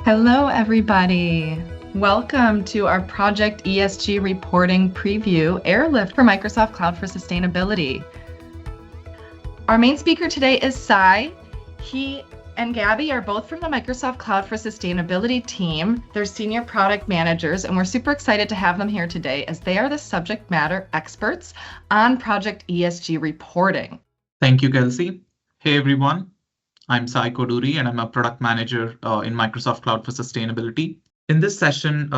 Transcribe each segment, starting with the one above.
Hello, everybody. Welcome to our Project ESG Reporting Preview Airlift for Microsoft Cloud for Sustainability. Our main speaker today is Sai. He and Gabby are both from the Microsoft Cloud for Sustainability team. They're senior product managers, and we're super excited to have them here today as they are the subject matter experts on Project ESG Reporting. Thank you, Kelsey. Hey, everyone. I'm Sai Koduri, and I'm a product manager in Microsoft Cloud for Sustainability. In this session,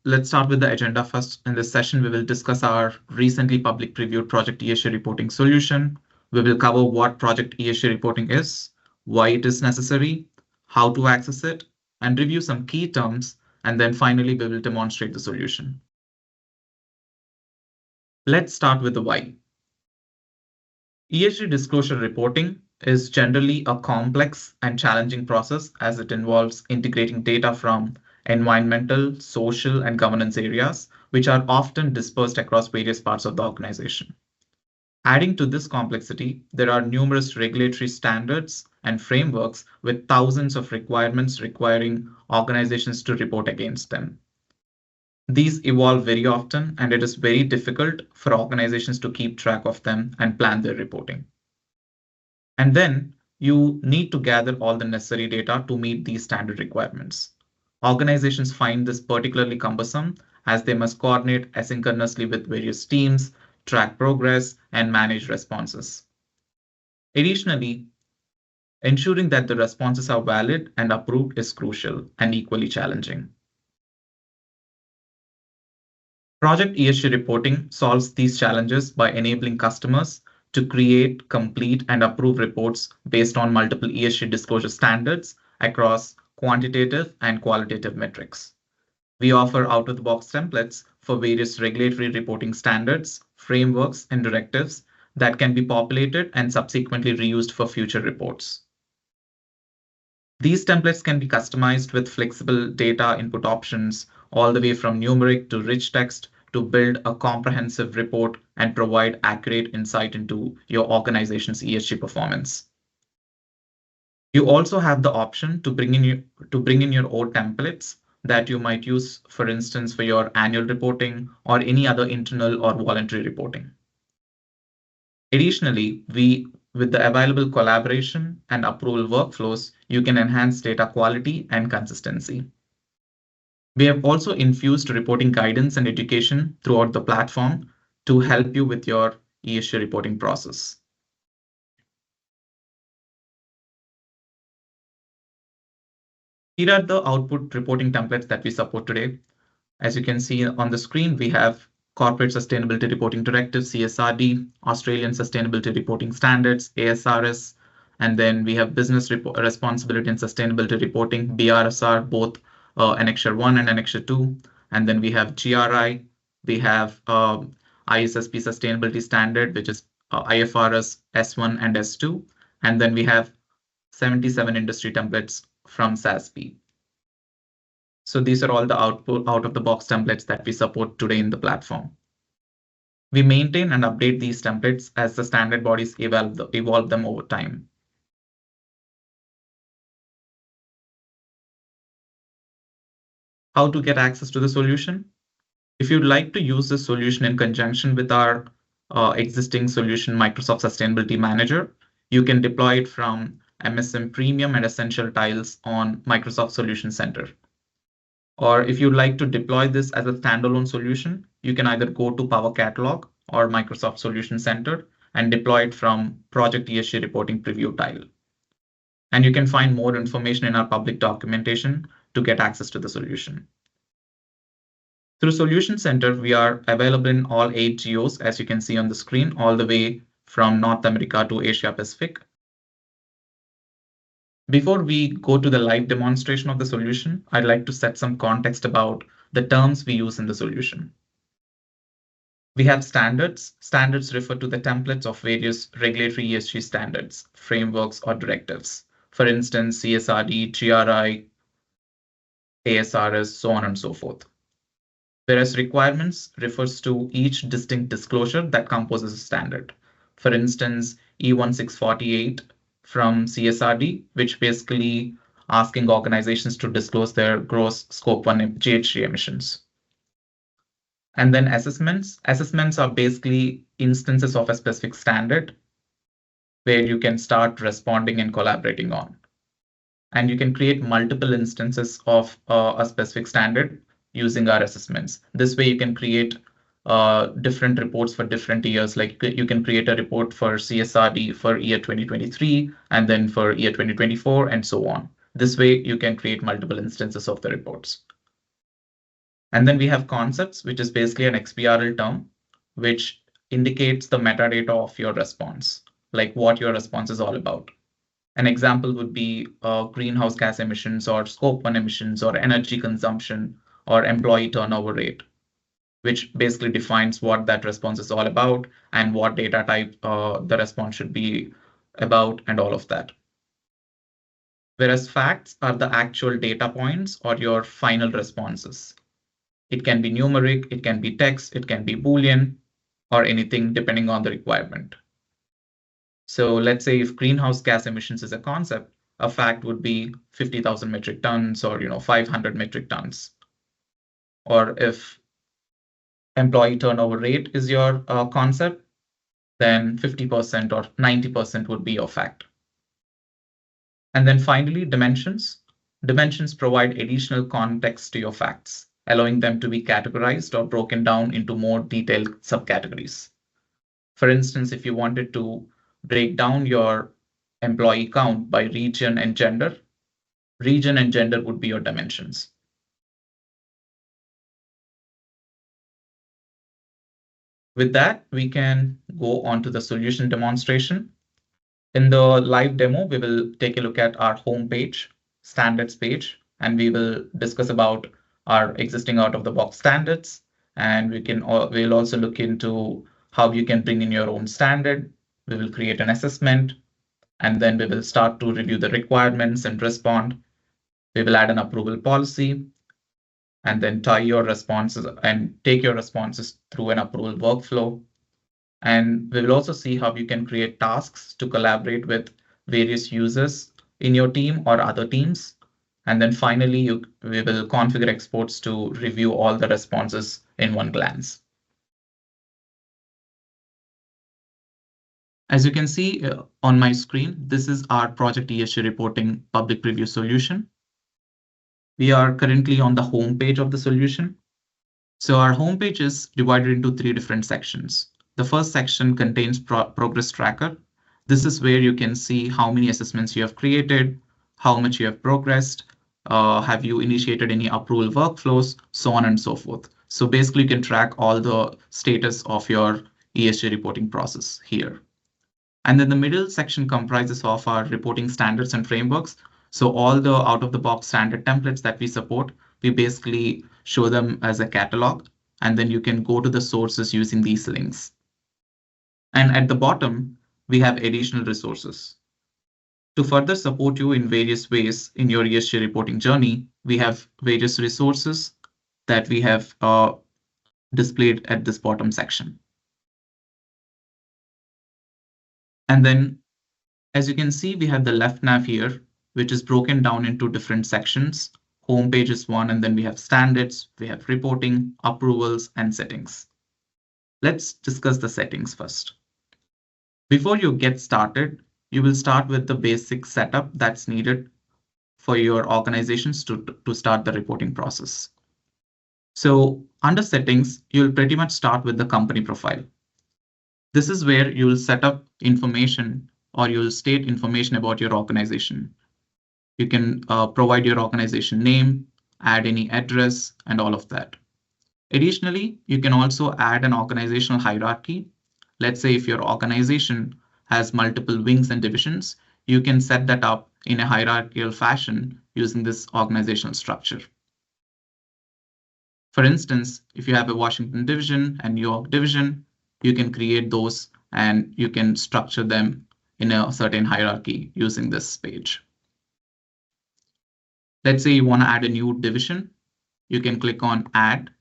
let's start with the agenda first. In this session, we will discuss our recently public previewed Project ESG Reporting solution. We will cover what Project ESG Reporting is, why it is necessary, how to access it, and review some key terms. And then finally, we will demonstrate the solution. Let's start with the why. ESG disclosure reporting is generally a complex and challenging process as it involves integrating data from environmental, social, and governance areas, which are often dispersed across various parts of the organization. Adding to this complexity, there are numerous regulatory standards and frameworks with thousands of requirements requiring organizations to report against them. These evolve very often, and it is very difficult for organizations to keep track of them and plan their reporting. And then you need to gather all the necessary data to meet these standard requirements. Organizations find this particularly cumbersome as they must coordinate asynchronously with various teams, track progress, and manage responses. Additionally, ensuring that the responses are valid and approved is crucial and equally challenging. Project ESG reporting solves these challenges by enabling customers to create, complete, and approve reports based on multiple ESG disclosure standards across quantitative and qualitative metrics. We offer out-of-the-box templates for various regulatory reporting standards, frameworks, and directives that can be populated and subsequently reused for future reports. These templates can be customized with flexible data input options all the way from numeric to rich text to build a comprehensive report and provide accurate insight into your organization's ESG performance. You also have the option to bring in your own templates that you might use, for instance, for your annual reporting or any other internal or voluntary reporting. Additionally, with the available collaboration and approval workflows, you can enhance data quality and consistency. We have also infused reporting guidance and education throughout the platform to help you with your ESG reporting process. Here are the output reporting templates that we support today. As you can see on the screen, we have Corporate Sustainability Reporting Directive, CSRD, Australian Sustainability Reporting Standards, ASRS, and then we have Business Responsibility and Sustainability Reporting, BRSR, both Annexure 1 and Annexure 2. And then we have GRI, we have ISSP Sustainability Standard, which is IFRS S1 and S2. And then we have 77 industry templates from SASB. So these are all the out-of-the-box templates that we support today in the platform. We maintain and update these templates as the standard bodies evolve them over time. How to get access to the solution? If you'd like to use this solution in conjunction with our existing solution, Microsoft Sustainability Manager, you can deploy it from MSM Premium and Essential tiles on Microsoft Solution Center. Or if you'd like to deploy this as a standalone solution, you can either go to Power Catalog or Microsoft Solution Center and deploy it from Project ESG Reporting Preview tile. And you can find more information in our public documentation to get access to the solution. Through Solution Center, we are available in all 8 geos, as you can see on the screen, all the way from North America to Asia Pacific. Before we go to the live demonstration of the solution, I'd like to set some context about the terms we use in the solution. We have standards. Standards refer to the templates of various regulatory ESG standards, frameworks, or directives. For instance, CSRD, GRI, ASRS, so on and so forth. Whereas requirements refers to each distinct disclosure that composes a standard. For instance, E1648 from CSRD, which basically asking organizations to disclose their gross Scope 1 GHG emissions. And then assessments. Assessments are basically instances of a specific standard where you can start responding and collaborating on. And you can create multiple instances of a specific standard using our assessments. This way you can create different reports for different years. Like you can create a report for CSRD for year 2023 and then for year 2024 and so on. This way you can create multiple instances of the reports. And then we have concepts, which is basically an XBRL term, which indicates the metadata of your response, like what your response is all about. An example would be greenhouse gas emissions or Scope 1 emissions or energy consumption or employee turnover rate, which basically defines what that response is all about and what data type the response should be about and all of that. Whereas facts are the actual data points or your final responses. It can be numeric, it can be text, it can be Boolean, or anything depending on the requirement. So let's say if greenhouse gas emissions is a concept, a fact would be 50,000 metric tons or 500 metric tons. Or if employee turnover rate is your concept, then 50% or 90% would be your fact. And then finally, dimensions. Dimensions provide additional context to your facts, allowing them to be categorized or broken down into more detailed subcategories. For instance, if you wanted to break down your employee count by region and gender would be your dimensions. With that, we can go on to the solution demonstration. In the live demo, we will take a look at our home page, standards page, and we will discuss about our existing out-of-the-box standards. And we'll also look into how you can bring in your own standard. We will create an assessment, and then we will start to review the requirements and respond. We will add an approval policy, and then tie your responses and take your responses through an approval workflow. And we will also see how you can create tasks to collaborate with various users in your team or other teams. And then finally, we will configure exports to review all the responses in one glance. As you can see on my screen, this is our Project ESG Reporting public preview solution. We are currently on the home page of the solution. So our homepage is divided into 3 different sections. The first section contains progress tracker. This is where you can see how many assessments you have created, how much you have progressed, have you initiated any approval workflows, so on and so forth. So basically you can track all the status of your ESG reporting process here. And then the middle section comprises of our reporting standards and frameworks. So all the out-of-the-box standard templates that we support, we basically show them as a catalog, and then you can go to the sources using these links. And at the bottom, we have additional resources. To further support you in various ways in your ESG reporting journey, we have various resources that we have displayed at this bottom section. And then, as you can see, we have the left nav here, which is broken down into different sections. Home page is one, and then we have standards, we have reporting, approvals, and settings. Let's discuss the settings first. Before you get started, you will start with the basic setup that's needed for your organizations to start the reporting process. So under settings, you'll pretty much start with the company profile. This is where you will set up information or you'll state information about your organization. You can provide your organization name, add any address, and all of that. Additionally, you can also add an organizational hierarchy. Let's say if your organization has multiple wings and divisions, you can set that up in a hierarchical fashion using this organizational structure. For instance, if you have a Washington division and New York division, you can create those and you can structure them in a certain hierarchy using this page. Let's say you want to add a new division. You can click on Add,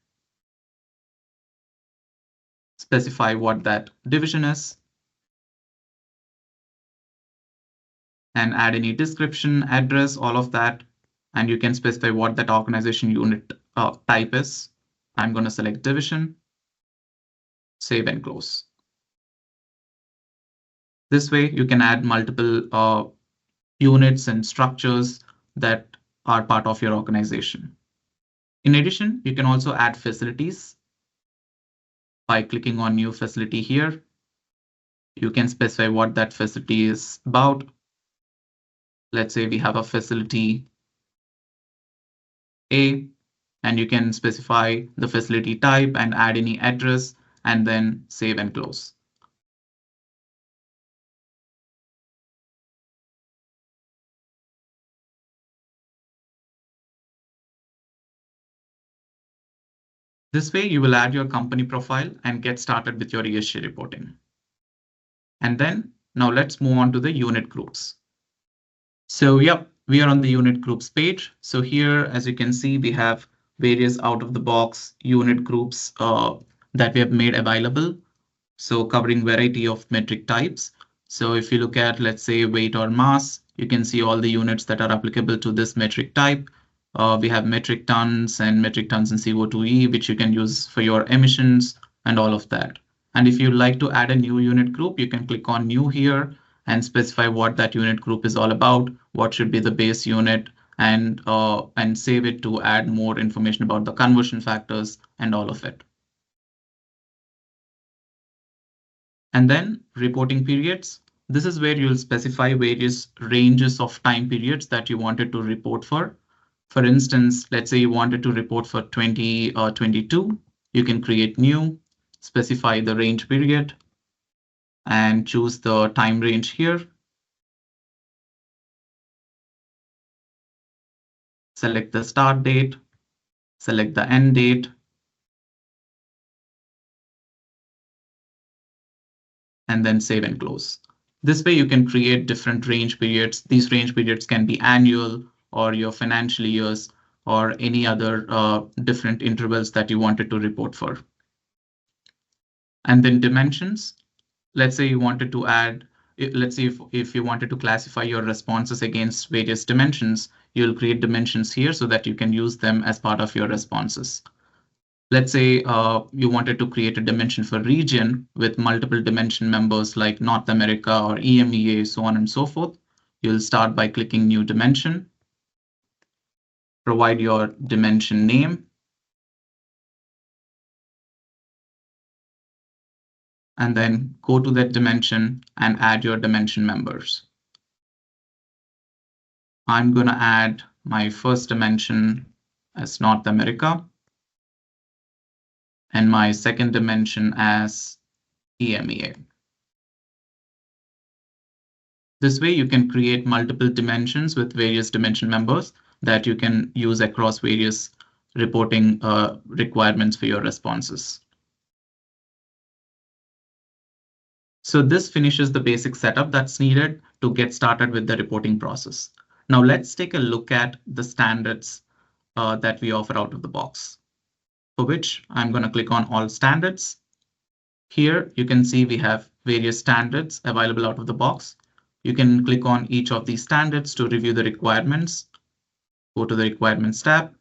specify what that division is. and add any description, address, all of that. And you can specify what that organization unit type is. I'm going to select division, save and close. This way you can add multiple units and structures that are part of your organization. In addition, you can also add facilities by clicking on new facility here. You can specify what that facility is about. Let's say we have a facility A, and you can specify the facility type and add any address and then save and close. This way you will add your company profile and get started with your ESG reporting. And then now let's move on to the unit groups. So yep, we are on the unit groups page. So here, as you can see, we have various out of the box unit groups that we have made available. So covering variety of metric types. So if you look at, let's say, weight or mass, you can see all the units that are applicable to this metric type. We have metric tons and CO2e, which you can use for your emissions and all of that. And if you'd like to add a new unit group, you can click on new here and specify what that unit group is all about, what should be the base unit, and save it to add more information about the conversion factors and all of it. And then reporting periods. This is where you'll specify various ranges of time periods that you wanted to report for. For instance, let's say you wanted to report for 2022. You can create new, specify the range period, and choose the time range here. Select the start date, select the end date, and then save and close. This way you can create different range periods. These range periods can be annual or your financial years or any other different intervals that you wanted to report for. And then dimensions. Let's say you wanted to add, let's say if you wanted to classify your responses against various dimensions, you'll create dimensions here so that you can use them as part of your responses. Let's say you wanted to create a dimension for region with multiple dimension members like North America or EMEA, so on and so forth. You'll start by clicking new dimension, provide your dimension name, and then go to that dimension and add your dimension members. I'm going to add my first dimension as North America and my second dimension as EMEA. This way you can create multiple dimensions with various dimension members that you can use across various reporting requirements for your responses. So this finishes the basic setup that's needed to get started with the reporting process. Now let's take a look at the standards that we offer out of the box, for which I'm going to click on all standards. Here you can see we have various standards available out of the box. You can click on each of these standards to review the requirements. Go to the requirements tab,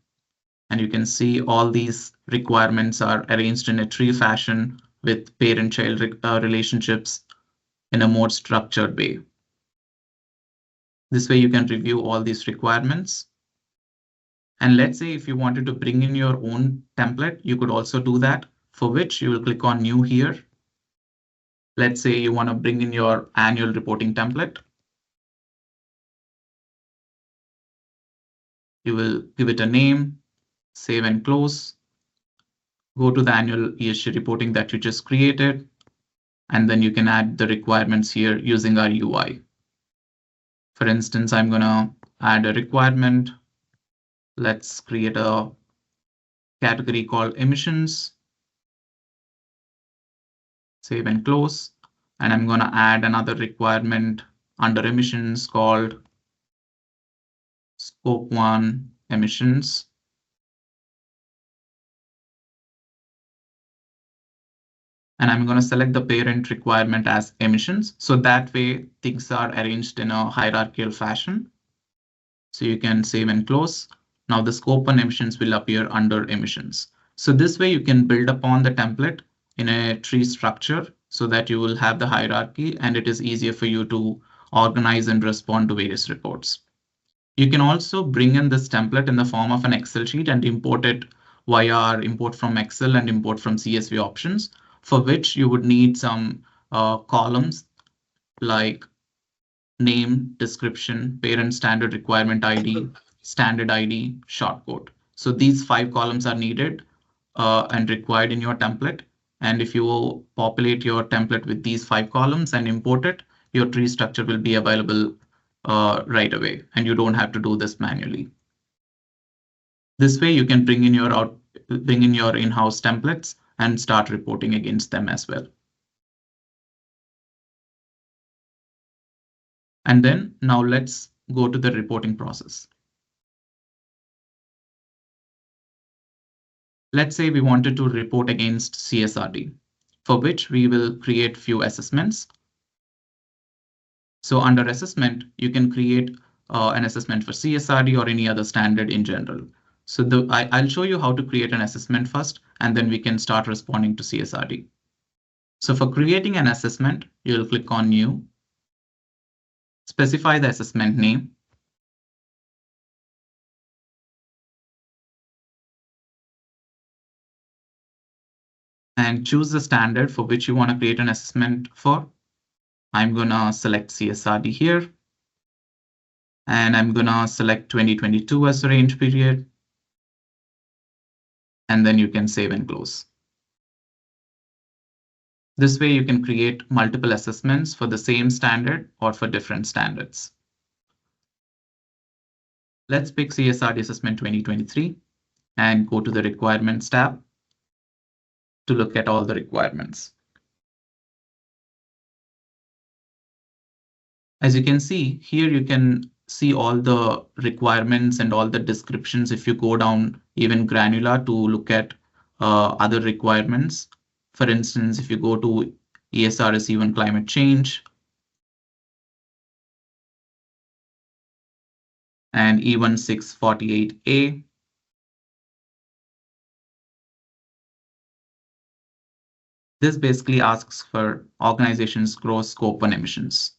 and you can see all these requirements are arranged in a tree fashion with parent-child relationships in a more structured way. This way you can review all these requirements. And let's say if you wanted to bring in your own template, you could also do that, for which you will click on new here. Let's say you want to bring in your annual reporting template. You will give it a name, save and close. Go to the annual ESG reporting that you just created, and then you can add the requirements here using our UI. For instance, I'm going to add a requirement. Let's create a category called emissions. Save and close. And I'm going to add another requirement under emissions called Scope 1 emissions. And I'm going to select the parent requirement as emissions. So that way things are arranged in a hierarchical fashion. So you can save and close. Now the scope and emissions will appear under emissions. So this way you can build upon the template in a tree structure so that you will have the hierarchy and it is easier for you to organize and respond to various reports. You can also bring in this template in the form of an Excel sheet and import it via our import from Excel and import from CSV options, for which you would need some columns like name, description, parent standard requirement ID, standard ID, shortcode. So these 5 columns are needed and required in your template. And if you populate your template with these 5 columns and import it, your tree structure will be available right away, and you don't have to do this manually. This way you can bring in your in-house templates and start reporting against them as well. And then now let's go to the reporting process. Let's say we wanted to report against CSRD, for which we will create few assessments. So under assessment, you can create an assessment for CSRD or any other standard in general. So I'll show you how to create an assessment first, and then we can start responding to CSRD. So for creating an assessment, you'll click on New, specify the assessment name, and choose the standard for which you want to create an assessment for. I'm going to select CSRD here, and I'm going to select 2022 as the range period, and then you can save and close. This way you can create multiple assessments for the same standard or for different standards. Let's pick CSRD assessment 2023 and go to the requirements tab to look at all the requirements. As you can see here, you can see all the requirements and all the descriptions if you go down even granular to look at other requirements. For instance, if you go to ESRS even climate change and E1648A, this basically asks for organizations' gross scope and emissions.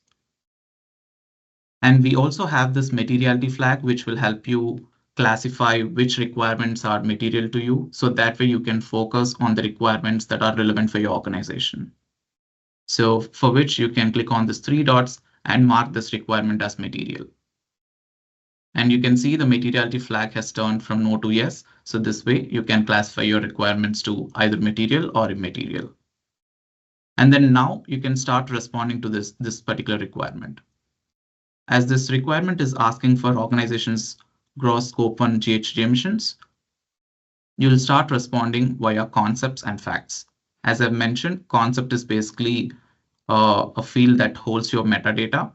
And we also have this materiality flag, which will help you classify which requirements are material to you. So that way you can focus on the requirements that are relevant for your organization. So for which you can click on these 3 dots and mark this requirement as material. And you can see the materiality flag has turned from no to yes. So this way you can classify your requirements to either material or immaterial. And then now you can start responding to this particular requirement. As this requirement is asking for organizations' gross scope and GHG emissions, you'll start responding via concepts and facts. As I've mentioned, concept is basically a field that holds your metadata.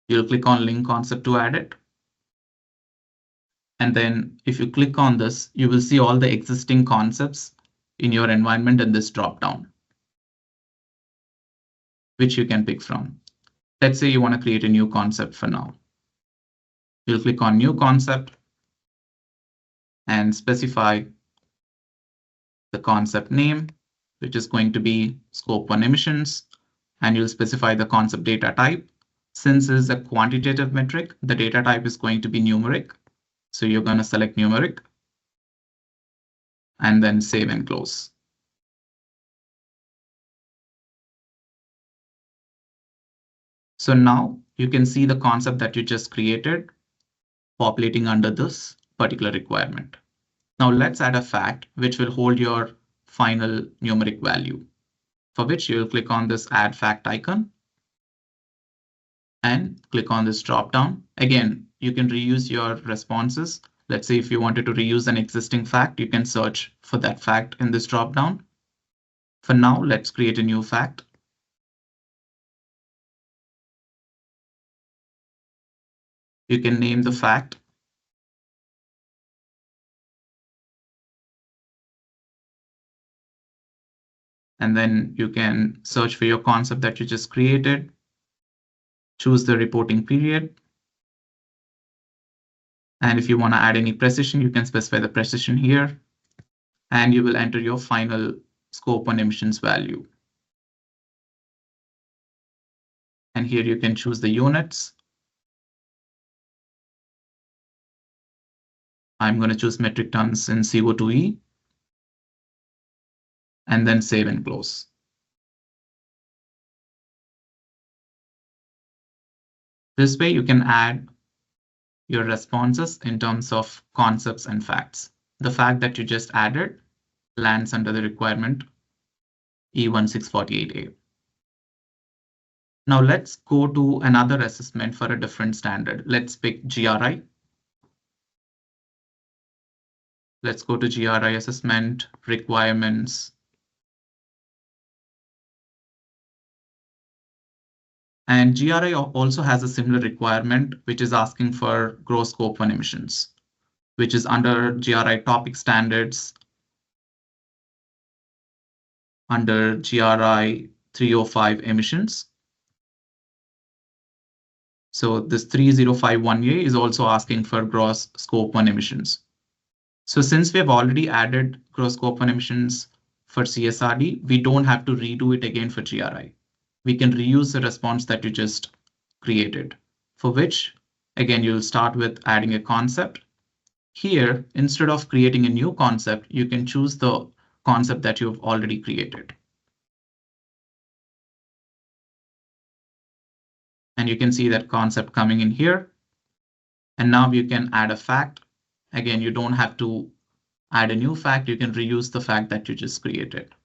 You'll click on link concept to add it. And then if you click on this, you will see all the existing concepts in your environment in this dropdown, which you can pick from. Let's say you want to create a new concept for now. You'll click on new concept and specify the concept name, which is going to be scope 1 emissions, and you'll specify the concept data type. Since it's a quantitative metric, the data type is going to be numeric. So you're going to select numeric and then save and close. So now you can see the concept that you just created populating under this particular requirement. Now let's add a fact which will hold your final numeric value, for which you'll click on this add fact icon and click on this drop down. Again, you can reuse your responses. Let's say if you wanted to reuse an existing fact, you can search for that fact in this drop down. For now, let's create a new fact. You can name the fact. And then you can search for your concept that you just created, choose the reporting period. And if you want to add any precision, you can specify the precision here, and you will enter your final scope on emissions value. And here you can choose the units. I'm going to choose metric tons in CO2e, and then save and close. This way you can add your responses in terms of concepts and facts. The fact that you just added lands under the requirement E1648A. Now let's go to another assessment for a different standard. Let's pick GRI. Let's go to GRI assessment, requirements. And GRI also has a similar requirement, which is asking for gross scope 1 emissions, which is under GRI topic standards, under GRI 305 emissions. So this 3051A is also asking for gross scope 1 emissions. So since we have already added gross scope 1 emissions for CSRD, we don't have to redo it again for GRI. We can reuse the response that you just created, for which, again, you'll start with adding a concept. Here, instead of creating a new concept, you can choose the concept that you've already created. And you can see that concept coming in here. And now you can add a fact. Again, you don't have to add a new fact. You can reuse the fact that you just created.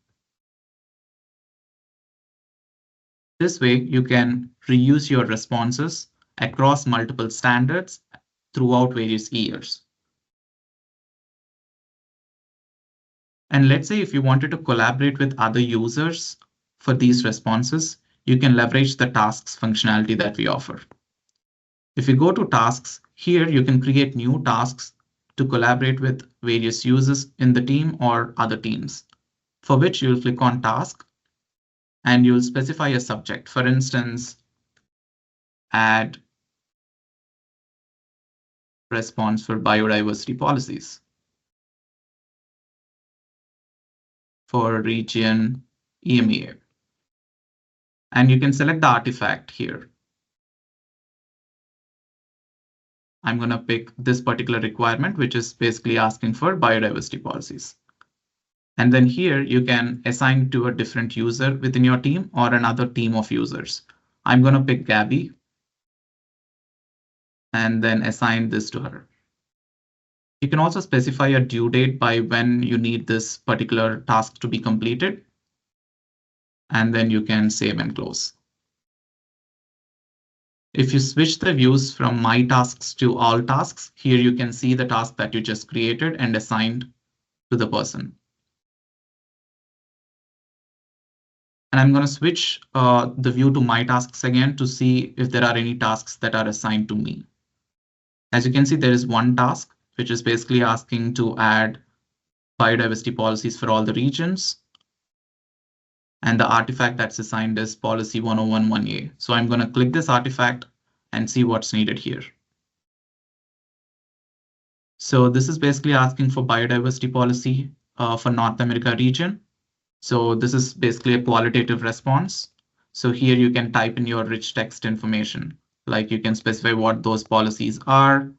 This way, you can reuse your responses across multiple standards throughout various years. And let's say if you wanted to collaborate with other users for these responses, you can leverage the tasks functionality that we offer. If you go to tasks, here you can create new tasks to collaborate with various users in the team or other teams, for which you'll click on task and you'll specify a subject. For instance, add response for biodiversity policies for region EMEA. And you can select the artifact here. I'm going to pick this particular requirement, which is basically asking for biodiversity policies. And then here you can assign to a different user within your team or another team of users. I'm going to pick Gabby and then assign this to her. You can also specify a due date by when you need this particular task to be completed. And then you can save and close. If you switch the views from My Tasks to All Tasks, here you can see the task that you just created and assigned to the person. And I'm going to switch the view to My Tasks again to see if there are any tasks that are assigned to me. As you can see, there is one task, which is basically asking to add biodiversity policies for all the regions. And the artifact that's assigned is policy 1011A. So I'm going to click this artifact and see what's needed here. So this is basically asking for biodiversity policy for North America region. So this is basically a qualitative response. So here you can type in your rich text information, like you can specify what those policies are.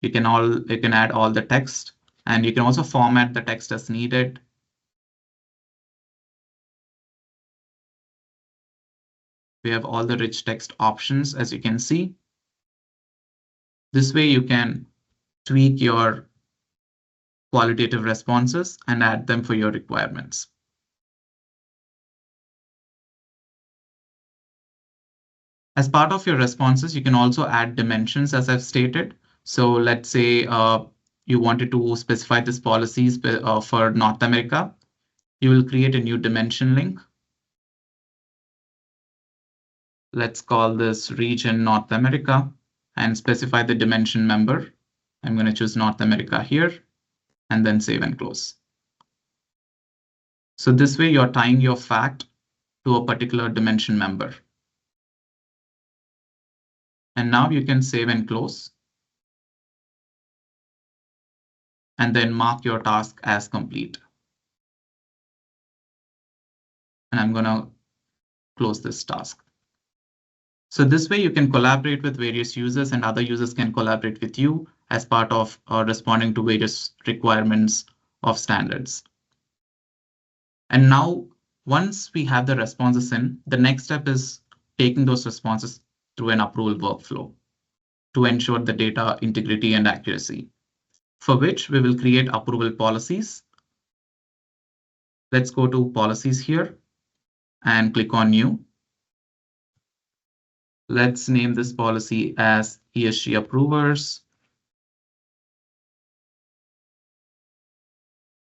You can add all the text, and you can also format the text as needed. We have all the rich text options, as you can see. This way you can tweak your qualitative responses and add them for your requirements. As part of your responses, you can also add dimensions, as I've stated. So let's say you wanted to specify this policies for North America. You will create a new dimension link. Let's call this region North America and specify the dimension member. I'm going to choose North America here. and then save and close. So this way you're tying your fact to a particular dimension member. And now you can save and close, and then mark your task as complete. And I'm going to close this task. So this way you can collaborate with various users, and other users can collaborate with you as part of responding to various requirements of standards. And now, once we have the responses in, the next step is taking those responses through an approval workflow to ensure the data integrity and accuracy, for which we will create approval policies. Let's go to policies here and click on new. Let's name this policy as ESG approvers.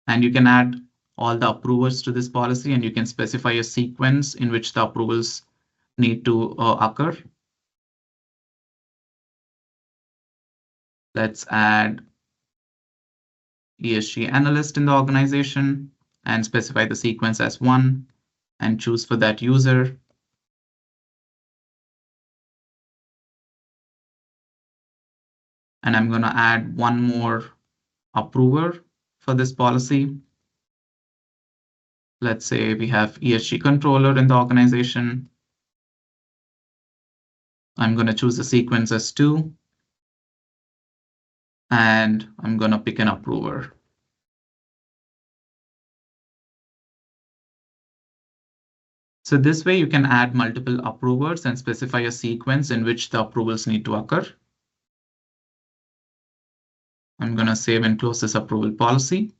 And you can add all the approvers to this policy, and you can specify a sequence in which the approvals need to occur. Let's add ESG analyst in the organization and specify the sequence as 1 and choose for that user. And I'm going to add one more approver for this policy. Let's say we have ESG controller in the organization. I'm going to choose the sequence as 2. And I'm going to pick an approver. So this way you can add multiple approvers and specify a sequence in which the approvals need to occur. I'm going to save and close this approval policy.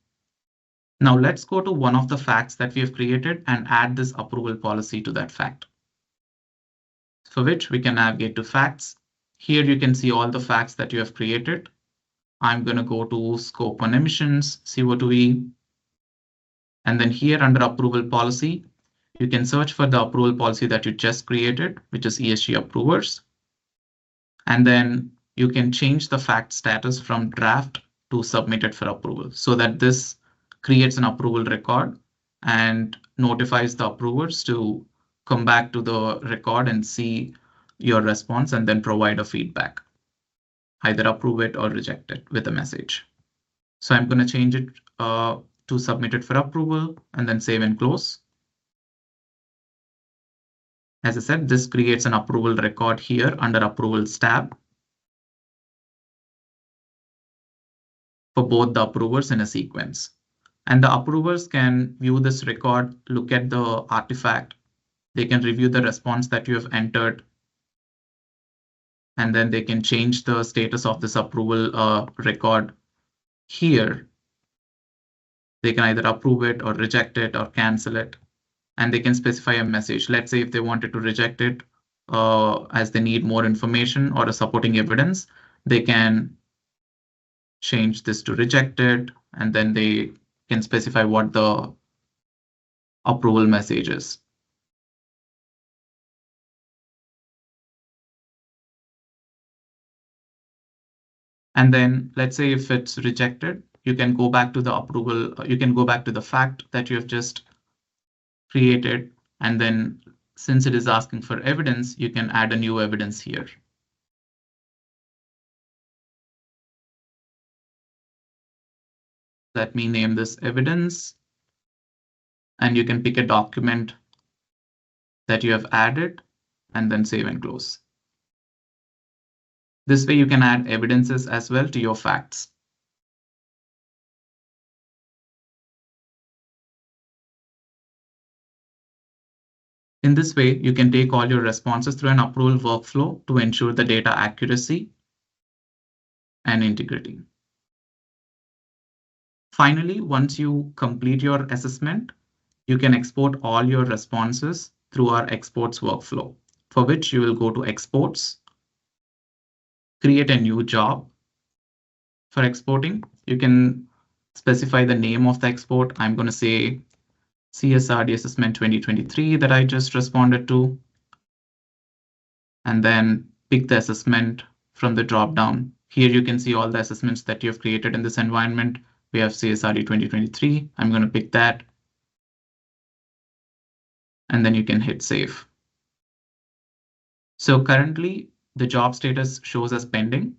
Now let's go to one of the facts that we have created and add this approval policy to that fact, for which we can navigate to facts. Here you can see all the facts that you have created. I'm going to go to scope 1 emissions, CO2e. And then here under approval policy, you can search for the approval policy that you just created, which is ESG approvers. And then you can change the fact status from draft to submitted for approval, so that this creates an approval record and notifies the approvers to come back to the record and see your response and then provide a feedback, either approve it or reject it with a message. So I'm going to change it to submitted for approval and then save and close. As I said, this creates an approval record here under approvals tab for both the approvers in a sequence. And the approvers can view this record, look at the artifact. They can review the response that you have entered. And then they can change the status of this approval record here. They can either approve it or reject it or cancel it. And they can specify a message. Let's say if they wanted to reject it as they need more information or a supporting evidence, they can change this to rejected, and then they can specify what the approval message is. And then let's say if it's rejected, you can go back to the approval, you can go back to the fact that you have just created. And then since it is asking for evidence, you can add a new evidence here. Let me name this evidence. And you can pick a document that you have added and then save and close. This way you can add evidences as well to your facts. In this way, you can take all your responses through an approval workflow to ensure the data accuracy and integrity. Finally, once you complete your assessment, you can export all your responses through our exports workflow, for which you will go to exports, create a new job. For exporting, you can specify the name of the export. I'm going to say CSRD assessment 2023 that I just responded to, and then pick the assessment from the drop down. Here you can see all the assessments that you have created in this environment. We have CSRD 2023. I'm going to pick that. And then you can hit save. So currently the job status shows as pending,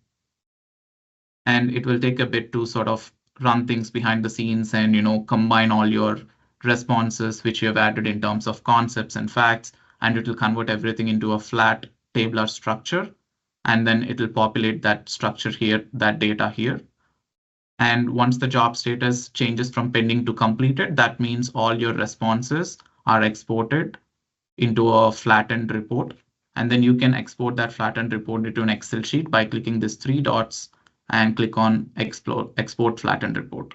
and it will take a bit to sort of run things behind the scenes and, combine all your responses, which you have added in terms of concepts and facts, and it will convert everything into a flat tabular structure. And then it will populate that structure here, that data here. And once the job status changes from pending to completed, that means all your responses are exported into a flattened report. And then you can export that flattened report into an Excel sheet by clicking these three dots and click on export flattened report.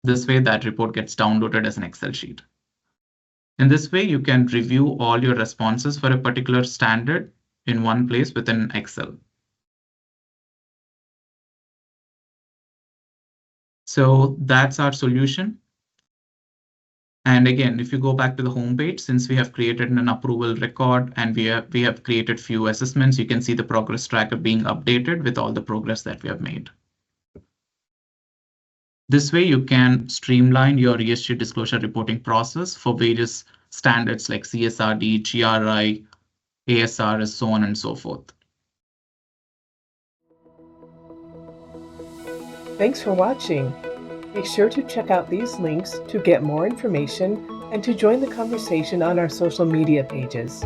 This way that report gets downloaded as an Excel sheet. In this way, you can review all your responses for a particular standard in one place within Excel. So that's our solution. And again, if you go back to the home page, since we have created an approval record and we have created few assessments, you can see the progress tracker being updated with all the progress that we have made. This way, you can streamline your ESG disclosure reporting process for various standards like CSRD, GRI, ASR, so on and so forth. Thanks for watching. Be sure to check out these links to get more information and to join the conversation on our social media pages.